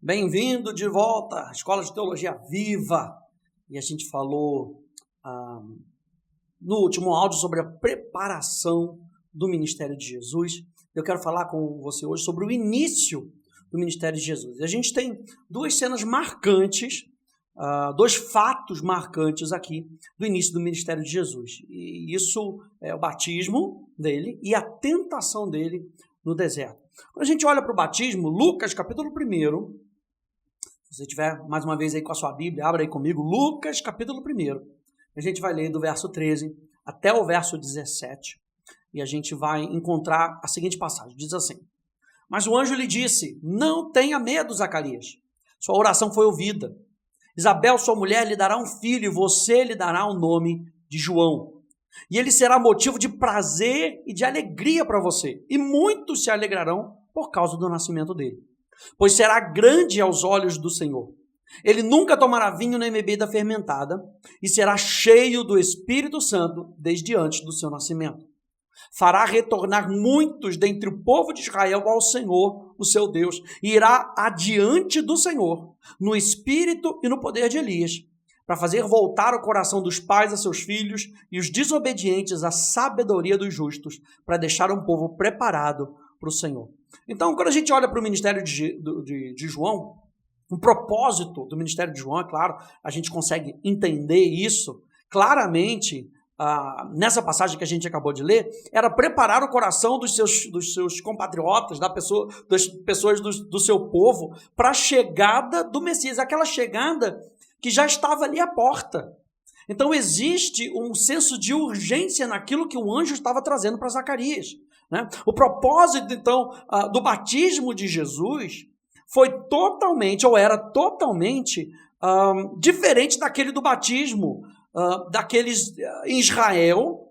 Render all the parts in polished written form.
Bem-vindo de volta à Escola de Teologia Viva. E a gente falou no último áudio sobre a preparação do ministério de Jesus. Eu quero falar com você hoje sobre o início do ministério de Jesus. E a gente tem duas cenas marcantes, dois fatos marcantes aqui do início do ministério de Jesus. E isso é o batismo dele e a tentação dele no deserto. Quando a gente olha para o batismo, Lucas, capítulo 1, se você estiver mais uma vez aí com a sua Bíblia, abra aí comigo, Lucas, capítulo 1. A gente vai ler do verso 13 até o verso 17 e a gente vai encontrar a seguinte passagem. Diz assim: Mas o anjo lhe disse, não tenha medo, Zacarias. Sua oração foi ouvida. Isabel, sua mulher, lhe dará um filho e você lhe dará o nome de João. E ele será motivo de prazer e de alegria para você. E muitos se alegrarão por causa do nascimento dele. Pois será grande aos olhos do Senhor. Ele nunca tomará vinho nem bebida fermentada e será cheio do Espírito Santo desde antes do seu nascimento. Fará retornar muitos dentre o povo de Israel ao Senhor, o seu Deus, e irá adiante do Senhor, no espírito e no poder de Elias, para fazer voltar o coração dos pais a seus filhos e os desobedientes à sabedoria dos justos, para deixar um povo preparado para o Senhor. Então, quando a gente olha para o ministério de João, o propósito do ministério de João, é claro, a gente consegue entender isso claramente nessa passagem que a gente acabou de ler, era preparar o coração dos seus compatriotas, das pessoas do seu povo, para a chegada do Messias, aquela chegada que já estava ali à porta. Então, existe um senso de urgência naquilo que o anjo estava trazendo para Zacarias, né? O propósito, então, do batismo de Jesus foi totalmente, ou era totalmente diferente daquele do batismo daqueles em Israel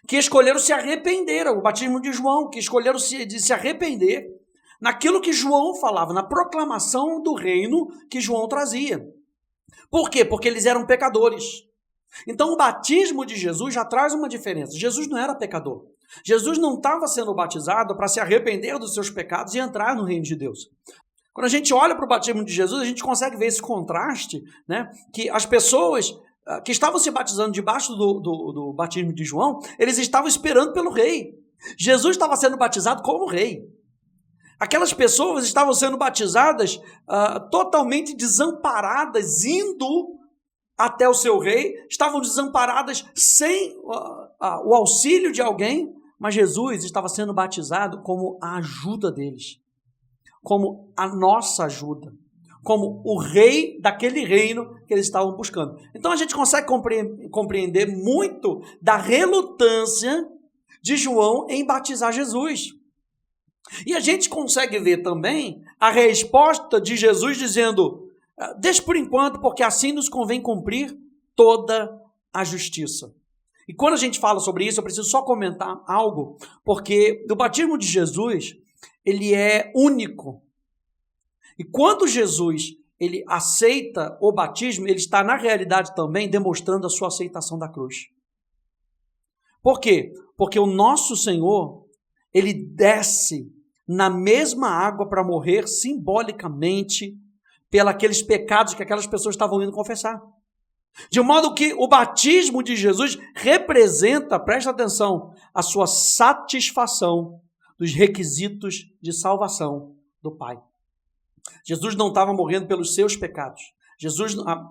que escolheram se arrepender, o batismo de João, que escolheram se arrepender naquilo que João falava, na proclamação do reino que João trazia. Por quê? Porque eles eram pecadores. Então o batismo de Jesus já traz uma diferença. Jesus não era pecador. Jesus não estava sendo batizado para se arrepender dos seus pecados e entrar no reino de Deus. Quando a gente olha para o batismo de Jesus, a gente consegue ver esse contraste, né? Que as pessoas que estavam se batizando debaixo do batismo de João, eles estavam esperando pelo rei. Jesus estava sendo batizado como rei. Aquelas pessoas estavam sendo batizadas totalmente desamparadas, indo até o seu rei, estavam desamparadas sem o auxílio de alguém, mas Jesus estava sendo batizado como a ajuda deles, como a nossa ajuda, como o rei daquele reino que eles estavam buscando. Então a gente consegue compreender muito da relutância de João em batizar Jesus. E a gente consegue ver também a resposta de Jesus dizendo: deixe por enquanto, porque assim nos convém cumprir toda a justiça. E quando a gente fala sobre isso, eu preciso só comentar algo, porque o batismo de Jesus, ele é único. E quando Jesus ele aceita o batismo, ele está na realidade também demonstrando a sua aceitação da cruz. Por quê? Porque o nosso Senhor, ele desce na mesma água para morrer simbolicamente pelos pecados que aquelas pessoas estavam indo confessar. De modo que o batismo de Jesus representa, presta atenção, a sua satisfação dos requisitos de salvação do Pai. Jesus não estava morrendo pelos seus pecados. Jesus não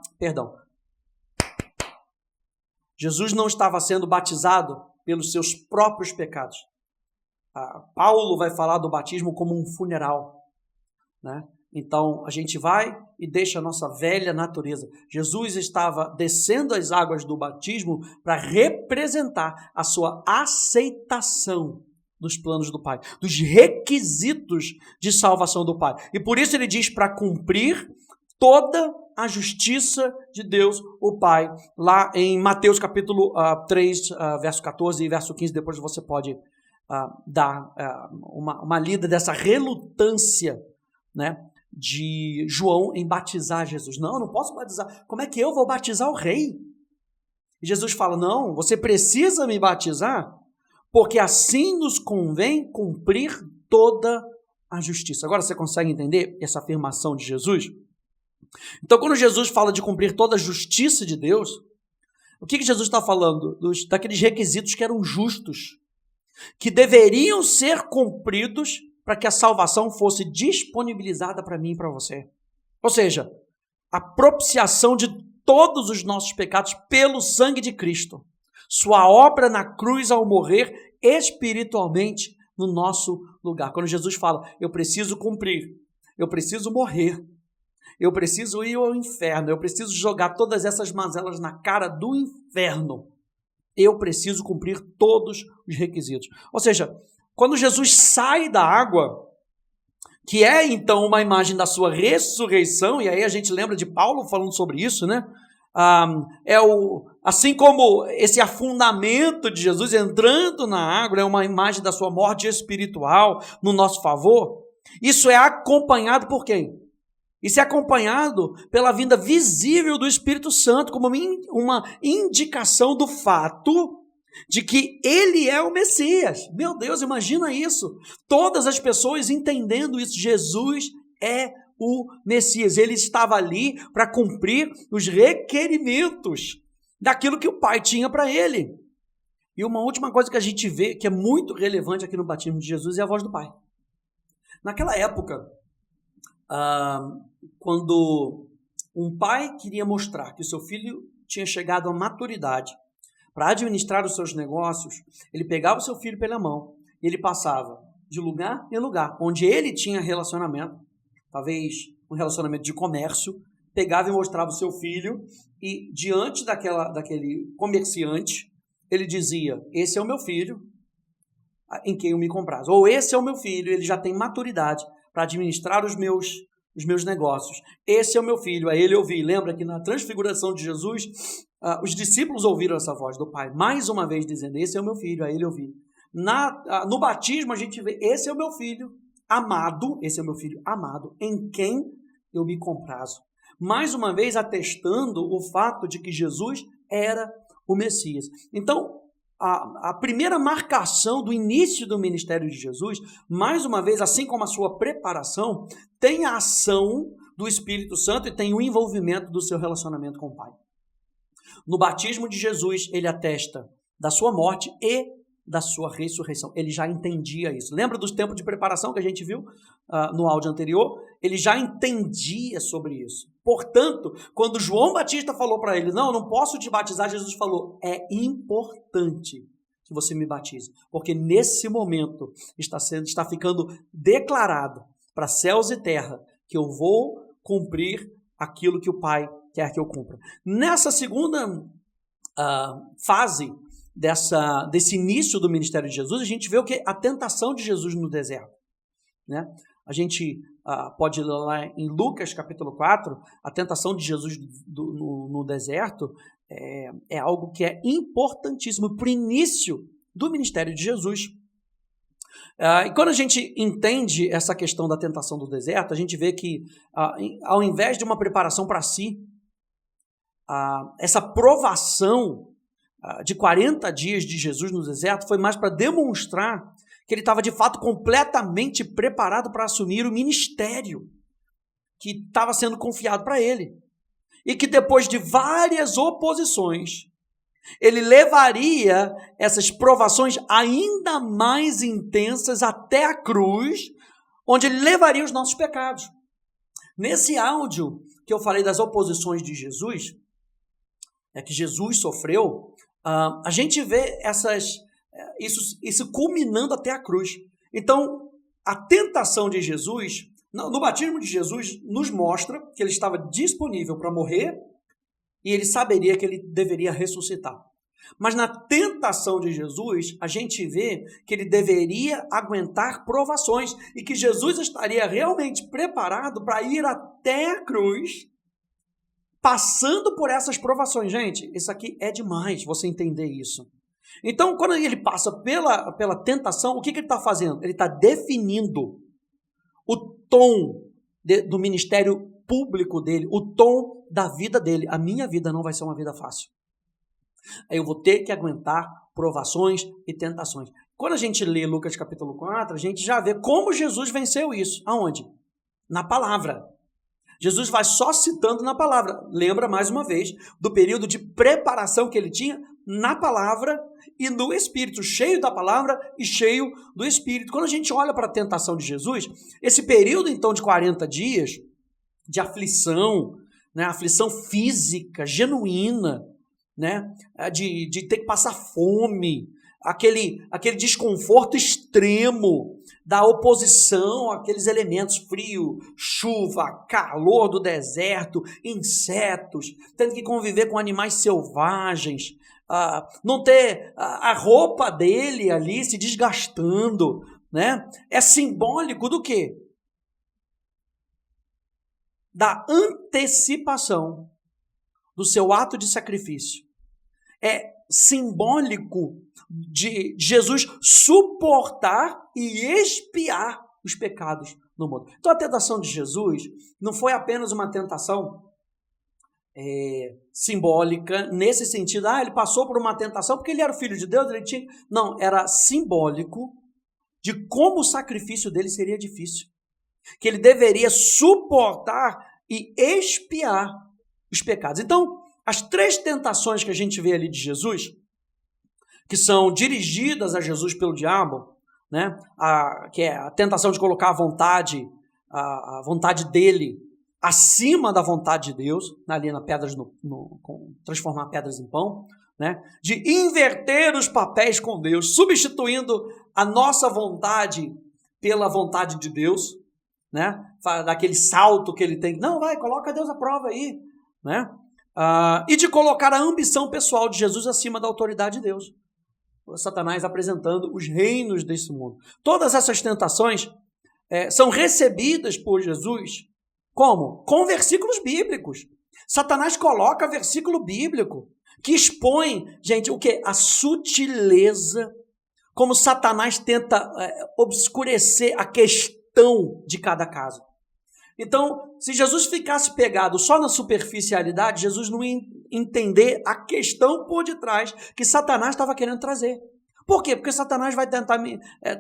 estava sendo batizado pelos seus próprios pecados. Paulo vai falar do batismo como um funeral, né? Então, a gente vai e deixa a nossa velha natureza. Jesus estava descendo as águas do batismo para representar a sua aceitação dos planos do Pai, dos requisitos de salvação do Pai. E por isso ele diz para cumprir toda a justiça de Deus, o Pai, lá em Mateus capítulo 3, verso 14 e verso 15, depois você pode dar uma lida dessa relutância, né, de João em batizar Jesus. Não, eu não posso batizar. Como é que eu vou batizar o rei? E Jesus fala, não, você precisa me batizar, porque assim nos convém cumprir toda a justiça. Agora você consegue entender essa afirmação de Jesus? Então, quando Jesus fala de cumprir toda a justiça de Deus, o que Jesus está falando? Daqueles requisitos que eram justos, que deveriam ser cumpridos para que a salvação fosse disponibilizada para mim e para você. Ou seja, a propiciação de todos os nossos pecados pelo sangue de Cristo. Sua obra na cruz ao morrer espiritualmente no nosso lugar. Quando Jesus fala, eu preciso cumprir, eu preciso morrer, eu preciso ir ao inferno, eu preciso jogar todas essas mazelas na cara do inferno, eu preciso cumprir todos os requisitos. Ou seja, quando Jesus sai da água, que é então uma imagem da sua ressurreição, e aí a gente lembra de Paulo falando sobre isso, né? Assim como esse afundamento de Jesus entrando na água é uma imagem da sua morte espiritual no nosso favor, isso é acompanhado por quem? Isso é acompanhado pela vinda visível do Espírito Santo, como uma indicação do fato de que ele é o Messias. Meu Deus, imagina isso. Todas as pessoas entendendo isso. Jesus é o Messias. Ele estava ali para cumprir os requerimentos daquilo que o Pai tinha para ele. E uma última coisa que a gente vê, que é muito relevante aqui no batismo de Jesus, é a voz do Pai. Naquela época, quando um pai queria mostrar que o seu filho tinha chegado à maturidade para administrar os seus negócios, ele pegava o seu filho pela mão e ele passava de lugar em lugar, onde ele tinha relacionamento, talvez um relacionamento de comércio, pegava e mostrava o seu filho e diante daquele comerciante, ele dizia, esse é o meu filho em quem eu me compraz, ou esse é o meu filho, ele já tem maturidade para administrar os meus negócios. Esse é o meu filho, a ele eu ouvi. Lembra que na transfiguração de Jesus, os discípulos ouviram essa voz do Pai, mais uma vez dizendo, esse é o meu filho, a ele eu ouvi. No batismo a gente vê, esse é o meu filho amado, em quem eu me comprazo. Mais uma vez atestando o fato de que Jesus era o Messias. Então, a primeira marcação do início do ministério de Jesus, mais uma vez, assim como a sua preparação, tem a ação do Espírito Santo e tem o envolvimento do seu relacionamento com o Pai. No batismo de Jesus, ele atesta da sua morte e da sua ressurreição. Ele já entendia isso. Lembra dos tempos de preparação que a gente viu no áudio anterior? Ele já entendia sobre isso. Portanto, quando João Batista falou para ele, não posso te batizar, Jesus falou, é importante que você me batize, porque nesse momento está ficando declarado para céus e terra que eu vou cumprir aquilo que o Pai quer que eu cumpra. Nessa segunda fase desse início do ministério de Jesus, a gente vê o que? A tentação de Jesus no deserto. Né? A gente pode ler lá em Lucas capítulo 4, a tentação de Jesus no deserto é algo que é importantíssimo para o início do ministério de Jesus. E quando a gente entende essa questão da tentação do deserto, a gente vê que ao invés de uma preparação para si, essa provação de 40 dias de Jesus no deserto foi mais para demonstrar que ele estava de fato completamente preparado para assumir o ministério que estava sendo confiado para ele. E que depois de várias oposições, ele levaria essas provações ainda mais intensas até a cruz, onde ele levaria os nossos pecados. Nesse áudio que eu falei das oposições de Jesus, que Jesus sofreu, a gente vê isso culminando até a cruz. Então, a tentação de Jesus, no batismo de Jesus, nos mostra que ele estava disponível para morrer e ele saberia que ele deveria ressuscitar. Mas na tentação de Jesus, a gente vê que ele deveria aguentar provações e que Jesus estaria realmente preparado para ir até a cruz, passando por essas provações. Gente, isso aqui é demais, você entender isso. Então, quando ele passa pela tentação, o que ele está fazendo? Ele está definindo o tom do ministério público dele, o tom da vida dele. A minha vida não vai ser uma vida fácil. Eu vou ter que aguentar provações e tentações. Quando a gente lê Lucas capítulo 4, a gente já vê como Jesus venceu isso. Aonde? Na palavra. Jesus vai só citando na palavra. Lembra, mais uma vez, do período de preparação que ele tinha na palavra e no Espírito, cheio da palavra e cheio do Espírito. Quando a gente olha para a tentação de Jesus, esse período, então, de 40 dias de aflição, né, aflição física, genuína, né, de ter que passar fome, aquele desconforto extremo da oposição àqueles elementos, frio, chuva, calor do deserto, insetos, tendo que conviver com animais selvagens, não ter a roupa dele ali se desgastando, né? É simbólico do quê? Da antecipação do seu ato de sacrifício. É simbólico de Jesus suportar e expiar os pecados no mundo. Então a tentação de Jesus não foi apenas uma tentação simbólica, nesse sentido, ele passou por uma tentação porque ele era o filho de Deus, ele tinha... Não, era simbólico de como o sacrifício dele seria difícil, que ele deveria suportar e expiar os pecados. Então, as 3 tentações que a gente vê ali de Jesus, que são dirigidas a Jesus pelo diabo, né? Que é a tentação de colocar a vontade dele acima da vontade de Deus, ali na pedras, transformar pedras em pão, né? De inverter os papéis com Deus, substituindo a nossa vontade pela vontade de Deus, né? Daquele salto que ele tem. Não, coloca Deus à prova aí, né? E de colocar a ambição pessoal de Jesus acima da autoridade de Deus. Satanás apresentando os reinos desse mundo. Todas essas tentações são recebidas por Jesus como? Com versículos bíblicos. Satanás coloca versículo bíblico que expõe, gente, o quê? A sutileza, como Satanás tenta obscurecer a questão de cada caso. Então, se Jesus ficasse pegado só na superficialidade, Jesus não ia entender a questão por detrás que Satanás estava querendo trazer. Por quê? Porque Satanás vai tentar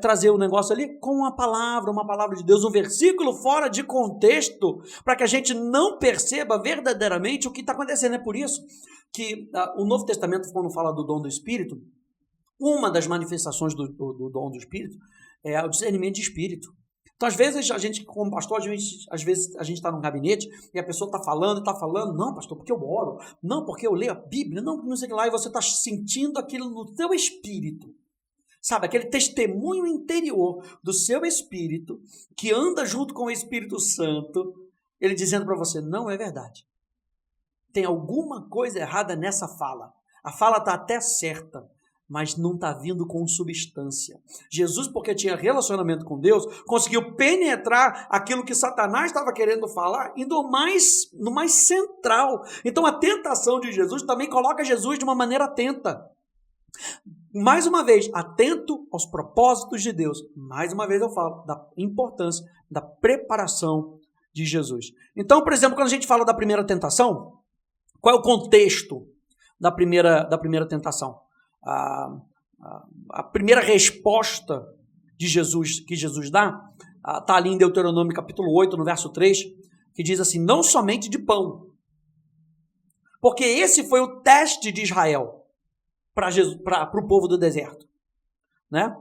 trazer o negócio ali com uma palavra de Deus, um versículo fora de contexto, para que a gente não perceba verdadeiramente o que está acontecendo. É por isso que o Novo Testamento, quando fala do dom do Espírito, uma das manifestações do dom do Espírito é o discernimento de Espírito. Então, às vezes, a gente, como pastor, às vezes a gente está num gabinete e a pessoa está falando, não, pastor, porque eu oro, não, porque eu leio a Bíblia, não sei o que lá, e você está sentindo aquilo no teu espírito. Sabe, aquele testemunho interior do seu espírito, que anda junto com o Espírito Santo, ele dizendo para você, não é verdade. Tem alguma coisa errada nessa fala. A fala está até certa, mas não está vindo com substância. Jesus, porque tinha relacionamento com Deus, conseguiu penetrar aquilo que Satanás estava querendo falar, indo no mais central. Então a tentação de Jesus também coloca Jesus de uma maneira atenta. Mais uma vez, atento aos propósitos de Deus. Mais uma vez eu falo da importância da preparação de Jesus. Então, por exemplo, quando a gente fala da primeira tentação, qual é o contexto da primeira tentação? A primeira resposta de Jesus, que Jesus dá, está ali em Deuteronômio capítulo 8, no verso 3, que diz assim, não somente de pão, porque esse foi o teste de Israel para o povo do deserto, né?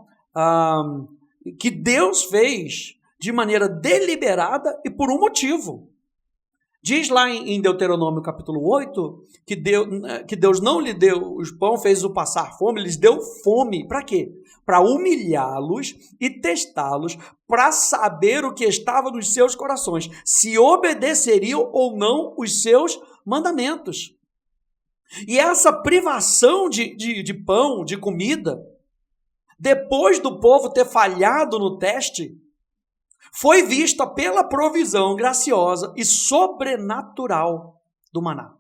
Que Deus fez de maneira deliberada e por um motivo. Diz lá em Deuteronômio capítulo 8 que Deus não lhe deu os pão, fez-o passar fome, lhes deu fome. Para quê? Para humilhá-los e testá-los, para saber o que estava nos seus corações, se obedeceriam ou não os seus mandamentos. E essa privação de pão, de comida, depois do povo ter falhado no teste, foi vista pela provisão graciosa e sobrenatural do maná.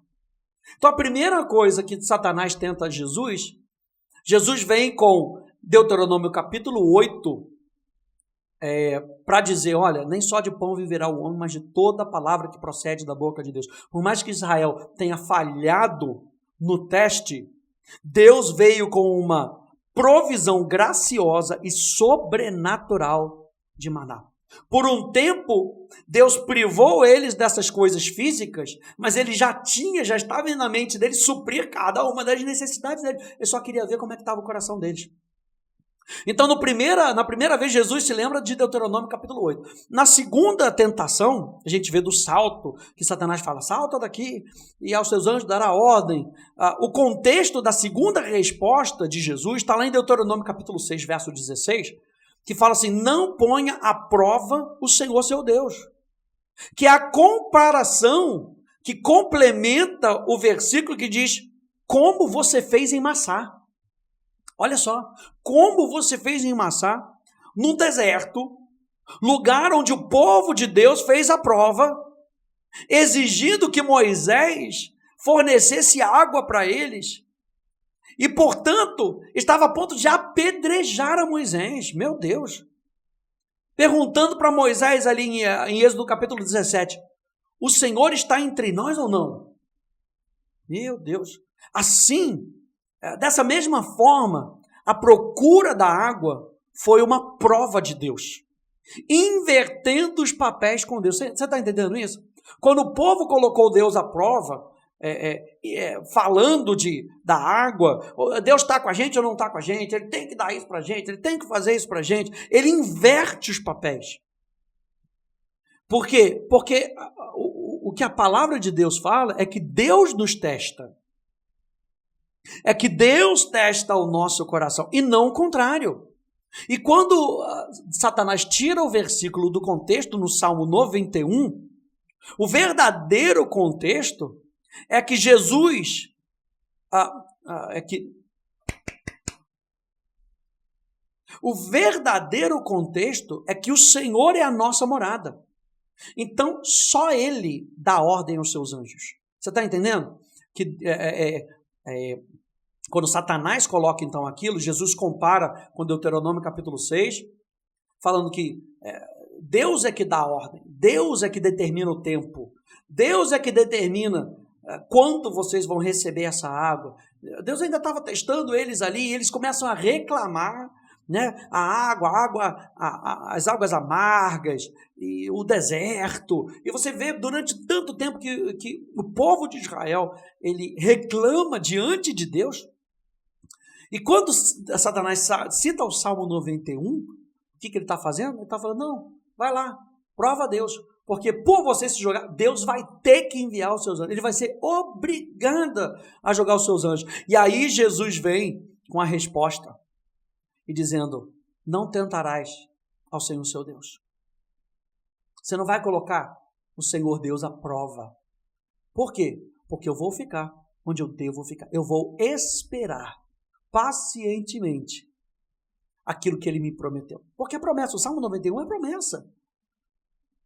Então a primeira coisa que Satanás tenta a Jesus vem com Deuteronômio capítulo 8, para dizer, olha, nem só de pão viverá o homem, mas de toda a palavra que procede da boca de Deus. Por mais que Israel tenha falhado no teste, Deus veio com uma provisão graciosa e sobrenatural de maná. Por um tempo, Deus privou eles dessas coisas físicas, mas ele já estava na mente deles suprir cada uma das necessidades deles. Ele só queria ver como é que estava o coração deles. Então, na primeira vez, Jesus se lembra de Deuteronômio capítulo 8. Na segunda tentação, a gente vê do salto, que Satanás fala, salta daqui e aos seus anjos dará ordem. O contexto da segunda resposta de Jesus está lá em Deuteronômio capítulo 6, verso 16, que fala assim, não ponha à prova o Senhor seu Deus. Que é a comparação que complementa o versículo que diz, como você fez em Massá. Olha só, como você fez em Massá, num deserto, lugar onde o povo de Deus fez a prova, exigindo que Moisés fornecesse água para eles, e, portanto, estava a ponto de apedrejar a Moisés, meu Deus. Perguntando para Moisés ali em Êxodo capítulo 17, o Senhor está entre nós ou não? Meu Deus. Assim, dessa mesma forma, a procura da água foi uma prova de Deus, invertendo os papéis com Deus. Você está entendendo isso? Quando o povo colocou Deus à prova, falando da água, Deus está com a gente ou não está com a gente, Ele tem que dar isso para a gente, Ele tem que fazer isso para a gente, Ele inverte os papéis. Por quê? Porque o que a palavra de Deus fala é que Deus nos testa. É que Deus testa o nosso coração, e não o contrário. E quando Satanás tira o versículo do contexto no Salmo 91, o verdadeiro contexto é que Jesus, o verdadeiro contexto é que o Senhor é a nossa morada. Então, só Ele dá ordem aos seus anjos. Você está entendendo? Que quando Satanás coloca então aquilo, Jesus compara com Deuteronômio capítulo 6, falando que Deus é que dá a ordem, Deus é que determina o tempo, Deus é que determina quanto vocês vão receber essa água. Deus ainda estava testando eles ali, e eles começam a reclamar, né? As águas amargas, e o deserto. E você vê durante tanto tempo que o povo de Israel, ele reclama diante de Deus. E quando Satanás cita o Salmo 91, o que ele está fazendo? Ele está falando, não, vai lá, prova a Deus. Porque por você se jogar, Deus vai ter que enviar os seus anjos. Ele vai ser obrigado a jogar os seus anjos. E aí Jesus vem com a resposta e dizendo, não tentarás ao Senhor seu Deus. Você não vai colocar o Senhor Deus à prova. Por quê? Porque eu vou ficar onde eu devo ficar. Eu vou esperar pacientemente aquilo que Ele me prometeu. Porque a promessa, o Salmo 91 é promessa.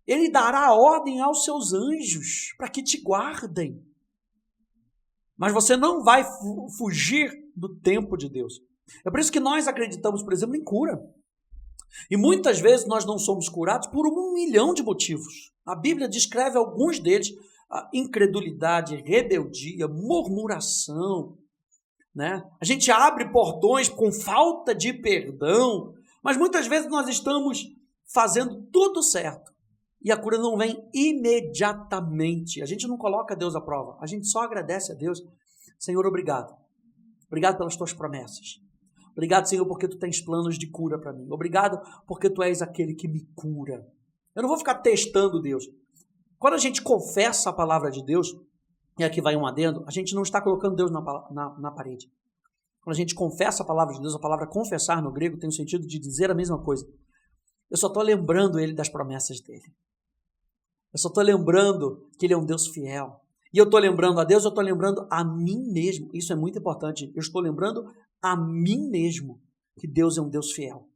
Ele dará ordem aos seus anjos para que te guardem. Mas você não vai fugir do tempo de Deus. É por isso que nós acreditamos, por exemplo, em cura. E muitas vezes nós não somos curados por 1 milhão de motivos. A Bíblia descreve alguns deles: a incredulidade, rebeldia, murmuração, né? A gente abre portões com falta de perdão, mas muitas vezes nós estamos fazendo tudo certo. E a cura não vem imediatamente. A gente não coloca Deus à prova. A gente só agradece a Deus. Senhor, obrigado. Obrigado pelas tuas promessas. Obrigado, Senhor, porque tu tens planos de cura para mim. Obrigado porque tu és aquele que me cura. Eu não vou ficar testando Deus. Quando a gente confessa a palavra de Deus, e aqui vai um adendo, a gente não está colocando Deus na parede. Quando a gente confessa a palavra de Deus, a palavra confessar no grego tem o sentido de dizer a mesma coisa. Eu só estou lembrando Ele das promessas dEle. Eu só estou lembrando que Ele é um Deus fiel. E eu estou lembrando a Deus, eu estou lembrando a mim mesmo. Isso é muito importante. Eu estou lembrando a mim mesmo que Deus é um Deus fiel.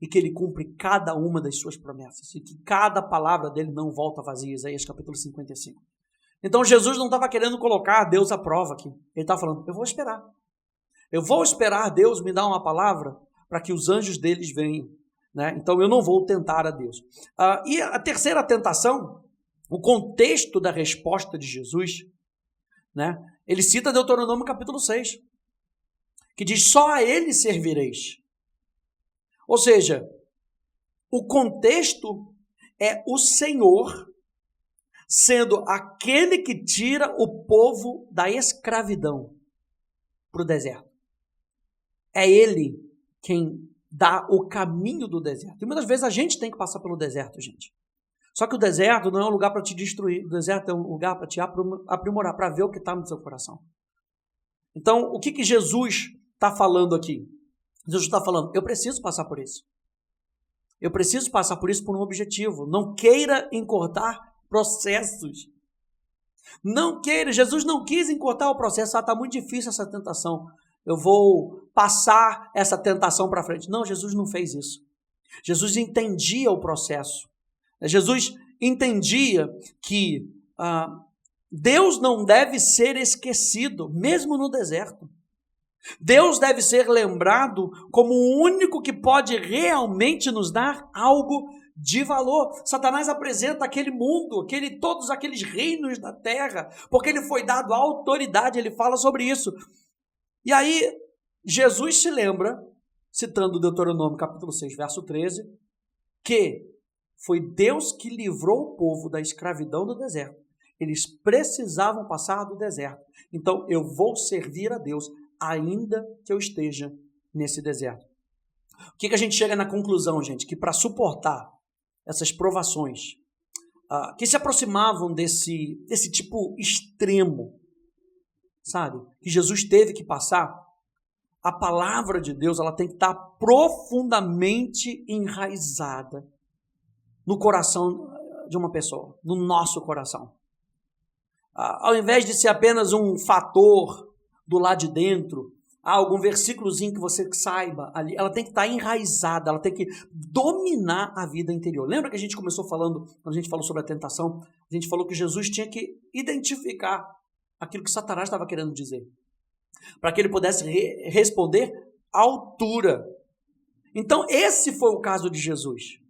E que Ele cumpre cada uma das suas promessas. E que cada palavra dEle não volta vazia. Isaías capítulo 55. Então Jesus não estava querendo colocar Deus à prova aqui. Ele estava falando, eu vou esperar. Eu vou esperar Deus me dar uma palavra para que os anjos deles venham. Né? Então eu não vou tentar a Deus. E a terceira tentação, o contexto da resposta de Jesus, né? Ele cita Deuteronômio capítulo 6. que diz: só a ele servireis. Ou seja, o contexto é o Senhor sendo aquele que tira o povo da escravidão para o deserto. É ele quem dá o caminho do deserto. E muitas vezes a gente tem que passar pelo deserto, gente. Só que o deserto não é um lugar para te destruir. O deserto é um lugar para te aprimorar, para ver o que está no seu coração. Então, o que Jesus está falando aqui? Jesus está falando: eu preciso passar por isso. Eu preciso passar por isso por um objetivo. Não queira encurtar processos. Não queira. Jesus não quis encurtar o processo. Está muito difícil essa tentação. Eu vou passar essa tentação para frente. Não, Jesus não fez isso. Jesus entendia o processo. Jesus entendia que Deus não deve ser esquecido, mesmo no deserto. Deus deve ser lembrado como o único que pode realmente nos dar algo de valor. Satanás apresenta aquele mundo, todos aqueles reinos da terra, porque ele foi dado autoridade, ele fala sobre isso. E aí, Jesus se lembra, citando Deuteronômio capítulo 6, verso 13, que foi Deus que livrou o povo da escravidão do deserto. Eles precisavam passar do deserto. Então, eu vou servir a Deus, ainda que eu esteja nesse deserto. O que a gente chega na conclusão, gente? Que para suportar essas provações que se aproximavam desse tipo extremo, sabe? Que Jesus teve que passar, a palavra de Deus ela tem que estar profundamente enraizada no coração de uma pessoa, no nosso coração. Ao invés de ser apenas um fator do lado de dentro, algum versículozinho que você saiba ali, ela tem que estar enraizada, ela tem que dominar a vida interior. Lembra que a gente começou falando, quando a gente falou sobre a tentação, a gente falou que Jesus tinha que identificar aquilo que Satanás estava querendo dizer, para que ele pudesse responder à altura. Então, esse foi o caso de Jesus.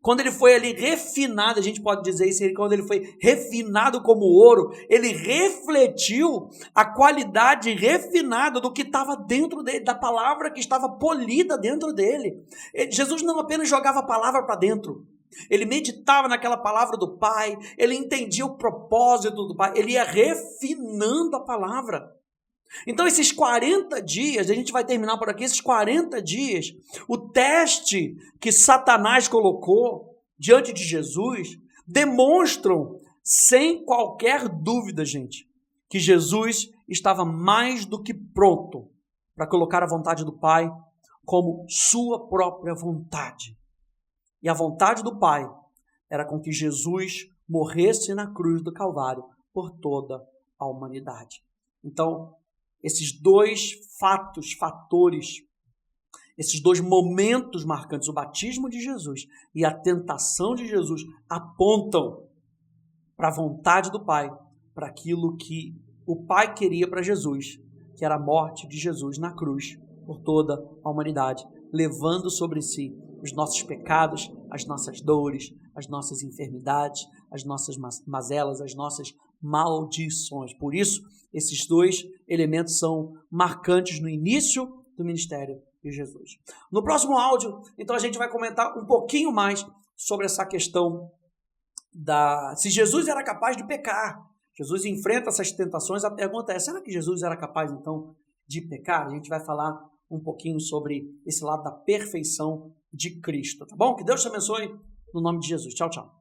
Quando ele foi ali refinado, a gente pode dizer isso, quando ele foi refinado como ouro, ele refletiu a qualidade refinada do que estava dentro dele, da palavra que estava polida dentro dele. Jesus não apenas jogava a palavra para dentro, ele meditava naquela palavra do Pai, ele entendia o propósito do Pai, ele ia refinando a palavra. Então, esses 40 dias, a gente vai terminar por aqui, esses 40 dias, o teste que Satanás colocou diante de Jesus, demonstram, sem qualquer dúvida, gente, que Jesus estava mais do que pronto para colocar a vontade do Pai como sua própria vontade. E a vontade do Pai era com que Jesus morresse na cruz do Calvário por toda a humanidade. Então, esses dois fatores, esses dois momentos marcantes, o batismo de Jesus e a tentação de Jesus, apontam para a vontade do Pai, para aquilo que o Pai queria para Jesus, que era a morte de Jesus na cruz por toda a humanidade, levando sobre si os nossos pecados, as nossas dores, as nossas enfermidades, as nossas mazelas, as nossas maldições. Por isso, esses dois elementos são marcantes no início do ministério de Jesus. No próximo áudio, então, a gente vai comentar um pouquinho mais sobre essa questão se Jesus era capaz de pecar. Jesus enfrenta essas tentações. A pergunta é: será que Jesus era capaz, então, de pecar? A gente vai falar um pouquinho sobre esse lado da perfeição de Cristo, tá bom? Que Deus te abençoe, no nome de Jesus. Tchau, tchau.